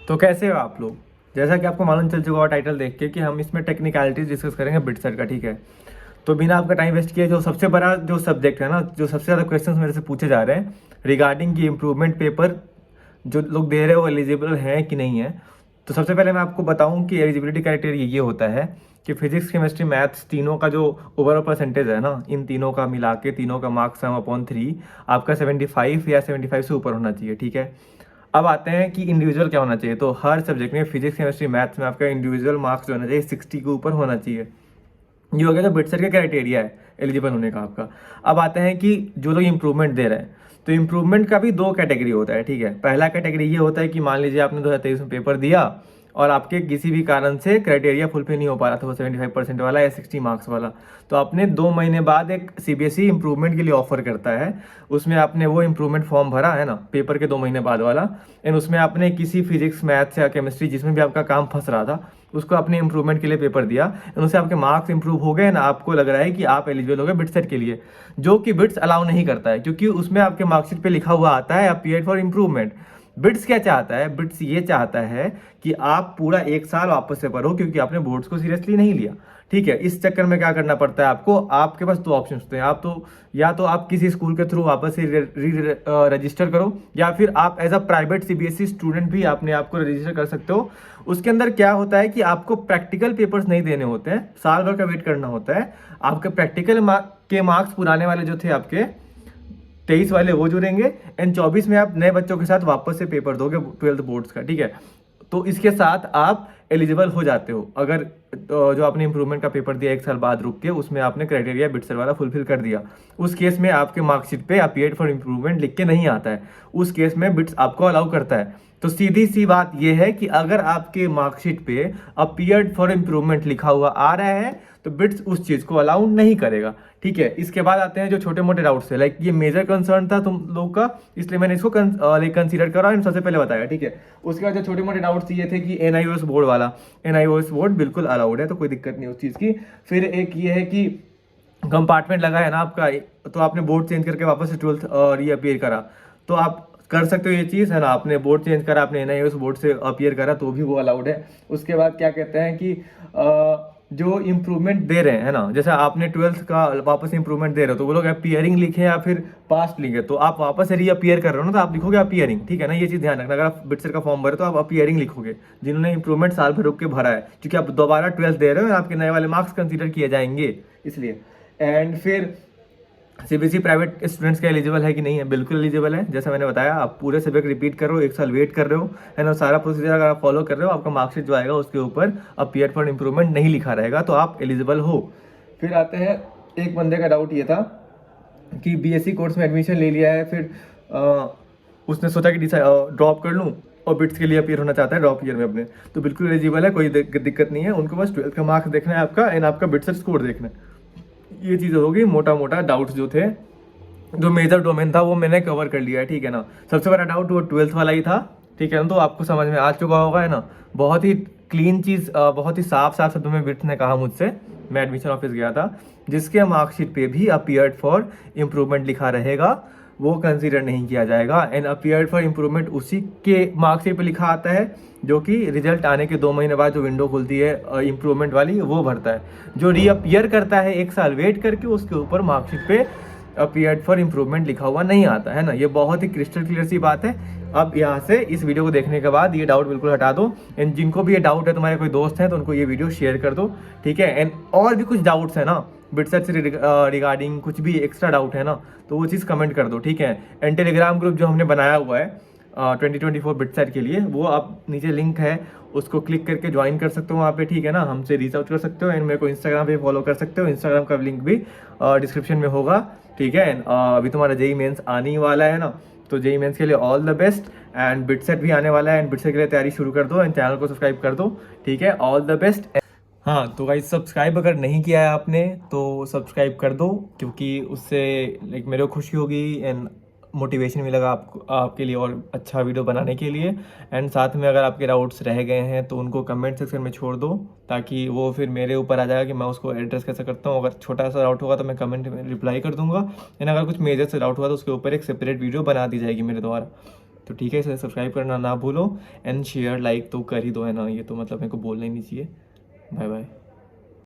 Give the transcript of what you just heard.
तो कैसे हो आप लोग? जैसा कि आपको मालूम चल चुका होगा टाइटल देख के कि हम इसमें टेक्निकलिटीज डिस्कस करेंगे बिटसेट का, ठीक है। तो बिना आपका टाइम वेस्ट किए जो सबसे बड़ा जो सब्जेक्ट है ना, जो सबसे ज़्यादा क्वेश्चंस मेरे से पूछे जा रहे हैं रिगार्डिंग की इम्प्रूवमेंट पेपर जो लोग दे रहे हैं वो एलिजिबल है कि नहीं है। तो सबसे पहले मैं आपको बताऊं कि एलिजिबिलिटी क्राइटेरिया ये होता है कि फिजिक्स केमिस्ट्री मैथ्स तीनों का जो ओवरऑल परसेंटेज है ना, इन तीनों का मिला के तीनों का मार्क्स सम अपॉन 3 आपका 75 या 75 से ऊपर होना चाहिए, ठीक है। अब आते हैं कि इंडिविजुअल क्या होना चाहिए। तो हर सब्जेक्ट में फिजिक्स केमिस्ट्री मैथ्स में आपका इंडिविजुअल मार्क्स जो होना चाहिए 60 के ऊपर होना चाहिए। ये हो गया जो बिटसेट का क्राइटेरिया है एलिजिबल होने का आपका। अब आते हैं कि जो लोग इंप्रूवमेंट दे रहे हैं, तो इंप्रूवमेंट का भी दो कैटेगरी होता है, ठीक है। पहला कैटेगरी ये होता है कि मान लीजिए आपने 2023 में पेपर दिया और आपके किसी भी कारण से क्राइटेरिया फुलफिल नहीं हो पा रहा था, वो 75% वाला या 60 मार्क्स वाला, तो आपने 2 महीने बाद एक सीबीएसई इंप्रूवमेंट के लिए ऑफर करता है। उसमें आपने वो इंप्रूवमेंट फॉर्म भरा है ना, पेपर के 2 महीने बाद वाला, एंड उसमें आपने किसी फिजिक्स मैथ्स या केमिस्ट्री जिसमें भी आपका काम फंस रहा था उसको अपने इंप्रूवमेंट के लिए पेपर दिया, उनसे आपके मार्क्स इंप्रूव हो गए ना, आपको लग रहा है कि आप एलिजिबल हो गए बिटसेट के लिए, जो कि बिट्स अलाउ नहीं करता है क्योंकि उसमें आपके मार्कशीट पे लिखा हुआ आता है अपीयर्ड फॉर इंप्रूवमेंट। बिट्स क्या चाहता है? बिट्स ये चाहता है कि आप पूरा 1 साल वापस से पढ़ो क्योंकि आपने बोर्ड्स को सीरियसली नहीं लिया, ठीक है। इस चक्कर में क्या करना पड़ता है आपको, आपके पास 2 ऑप्शन होते हैं। आप तो या तो आप किसी स्कूल के थ्रू वापस से रजिस्टर करो, या फिर आप as a private CBSE student भी अपने आप को रजिस्टर कर सकते हो। उसके अंदर क्या होता है कि आपको प्रैक्टिकल पेपर्स नहीं देने होते हैं, साल भर का वेट करना होता है। आपके प्रैक्टिकल के मार्क्स पुराने वाले जो थे आपके 23 वाले वो जुड़ेंगे, एंड 24 में आप नए बच्चों के साथ वापस से पेपर दोगे 12th बोर्ड्स का, ठीक है। तो इसके साथ आप एलिजिबल हो जाते हो अगर जो आपने इंप्रूवमेंट का पेपर दिया 1 साल बाद रुक के, उसमें आपने क्राइटेरिया बिटसेट वाला फुलफिल कर दिया। उस केस में आपके मार्कशीट पे अपीयर्ड फॉर इंप्रूवमेंट लिख के नहीं आता है, उस केस में बिट्स आपको अलाउ करता है। तो सीधी सी बात यह है कि अगर आपके मार्कशीट पे अपीयर्ड फॉर इंप्रूवमेंट लिखा हुआ आ रहा है तो बिट्स उस चीज को अलाउ नहीं करेगा, ठीक है। इसके बाद आते हैं जो छोटे मोटे डाउट्स है, लाइक ये मेजर कंसर्न था तुम लोग का, इसलिए मैंने इसको कंसीडर करा और सबसे पहले बताया, ठीक है। उसके बाद जो छोटे मोटे डाउट्स ये थे कि एनआईओएस बोर्ड वाला, एनआईओएस बोर्ड बिल्कुल अलाउड है, तो कोई दिक्कत नहीं उस चीज़ की। फिर एक ये है कि कंपार्टमेंट लगा है ना आपका, तो आपने बोर्ड चेंज करके वापस से 12th रीअपियर करा, तो आप कर सकते हो ये चीज़, है ना। आपने बोर्ड चेंज करा, आपने एनआईओएस बोर्ड से अपीयर करा तो भी वो अलाउड है। उसके बाद क्या कहते हैं कि जो इम्प्रूवमेंट दे रहे हैं, है ना, जैसे आपने 12th का वापस इंप्रूवमेंट दे रहे हो तो वो लोग अपीयरिंग लिखे या फिर पास्ट लिखे, तो आप वापस से रीअपियर कर रहे हो ना, तो आप लिखोगे अपीयरिंग, ठीक है ना। ये चीज़ ध्यान रखना, अगर आप बिटसेट का फॉर्म भरे तो आप अपीयरिंग लिखोगे, जिन्होंने इंप्रूवमेंट साल भर रुक के भरा है, क्योंकि आप दोबारा 12th दे रहे हो, आपके नए वाले मार्क्स कंसिडर किए जाएंगे इसलिए। एंड फिर सीबीएसई प्राइवेट स्टूडेंट्स का एलिजिबल है कि नहीं है? बिल्कुल एलिजिबल है। जैसा मैंने बताया, आप पूरे सब्जेक्ट रिपीट कर रहे हो, 1 साल वेट कर रहे हो, है ना, सारा प्रोसीजर अगर आप फॉलो कर रहे हो, आपका मार्कशीट जो आएगा उसके ऊपर अपीयर फॉर इंप्रूवमेंट नहीं लिखा रहेगा, तो आप एलिजिबल हो। फिर आते हैं, एक बंदे का डाउट ये था कि बीएससी कोर्स में एडमिशन ले लिया है, फिर उसने सोचा कि ड्रॉप कर लूँ और बिट्स के लिए अपीयर होना चाहता है ड्रॉप ईयर में अपने, तो बिल्कुल एलिजिबल है, कोई दिक्कत नहीं है। उनको बस 12th का मार्क्स देखना है आपका, एंड आपका बिटसेट स्कोर देखना है। ये चीज़ होगी, मोटा मोटा डाउट्स जो थे, जो मेजर डोमेन था वो मैंने कवर कर लिया है, ठीक है ना। सबसे बड़ा डाउट वो 12th वाला ही था, ठीक है ना, तो आपको समझ में आ चुका होगा, है ना। बहुत ही क्लीन चीज़, बहुत ही साफ साफ शब्दों में बिट्स ने कहा मुझसे, मैं एडमिशन ऑफिस गया था, जिसके मार्कशीट पे भी अपीयर्ड फॉर इम्प्रूवमेंट लिखा रहेगा वो कंसीडर नहीं किया जाएगा, एंड अपीयर्ड फॉर इम्प्रूवमेंट उसी के मार्कशीट पे लिखा आता है जो कि रिजल्ट आने के 2 महीने बाद जो विंडो खुलती है इम्प्रूवमेंट वाली, वो भरता है। जो रीअपियर करता है 1 साल वेट करके, उसके ऊपर मार्कशीट पे अपीयर्ड फॉर इम्प्रूवमेंट लिखा हुआ नहीं आता, है ना। ये बहुत ही क्रिस्टल क्लियर सी बात है। अब यहाँ से इस वीडियो को देखने के बाद ये डाउट बिल्कुल हटा दो, एंड जिनको भी ये डाउट है, तुम्हारे कोई दोस्त हैं तो उनको ये वीडियो शेयर कर दो, ठीक है। एंड और भी कुछ डाउट्स है ना बिटसेट से रिगार्डिंग, कुछ भी एक्स्ट्रा डाउट है ना, तो वो चीज़ कमेंट कर दो, ठीक है। एंड टेलीग्राम ग्रुप जो हमने बनाया हुआ है 2024 बिटसेट के लिए, वो आप नीचे लिंक है उसको क्लिक करके ज्वाइन कर सकते हो वहाँ पे, ठीक है ना। हमसे रीच आउट कर सकते हो, एंड मेरे को इंस्टाग्राम पे फॉलो कर सकते हो, इंस्टाग्राम का लिंक भी डिस्क्रिप्शन में होगा, ठीक है। एंड अभी तुम्हारा जेई मेंस आने ही वाला है ना, तो जेई मेंस के लिए all the best, and BITSAT भी आने वाला है, एंड बिटसेट के लिए तैयारी शुरू कर दो, एंड चैनल को सब्सक्राइब कर दो, ठीक है। All the best. हाँ, तो गाइस सब्सक्राइब अगर नहीं किया है आपने तो सब्सक्राइब कर दो, क्योंकि उससे लाइक मेरे को खुशी होगी एंड मोटिवेशन मिलेगा आपको, आपके लिए और अच्छा वीडियो बनाने के लिए। एंड साथ में अगर आपके डाउट्स रह गए हैं तो उनको कमेंट सेक्शन में छोड़ दो, ताकि वो फिर मेरे ऊपर आ जाएगा कि मैं उसको एड्रेस कैसे करता हूँ। अगर छोटा सा डाउट होगा तो मैं कमेंट में रिप्लाई कर दूंगा, एंड अगर कुछ मेजर से डाउट हुआ तो उसके ऊपर एक सेपरेट वीडियो बना दी जाएगी मेरे द्वारा। तो ठीक है, इसे सब्सक्राइब करना ना भूलो, एंड शेयर लाइक तो कर ही दो, है ना, ये तो मतलब मेरे को बोलना ही नहीं चाहिए। Bye bye.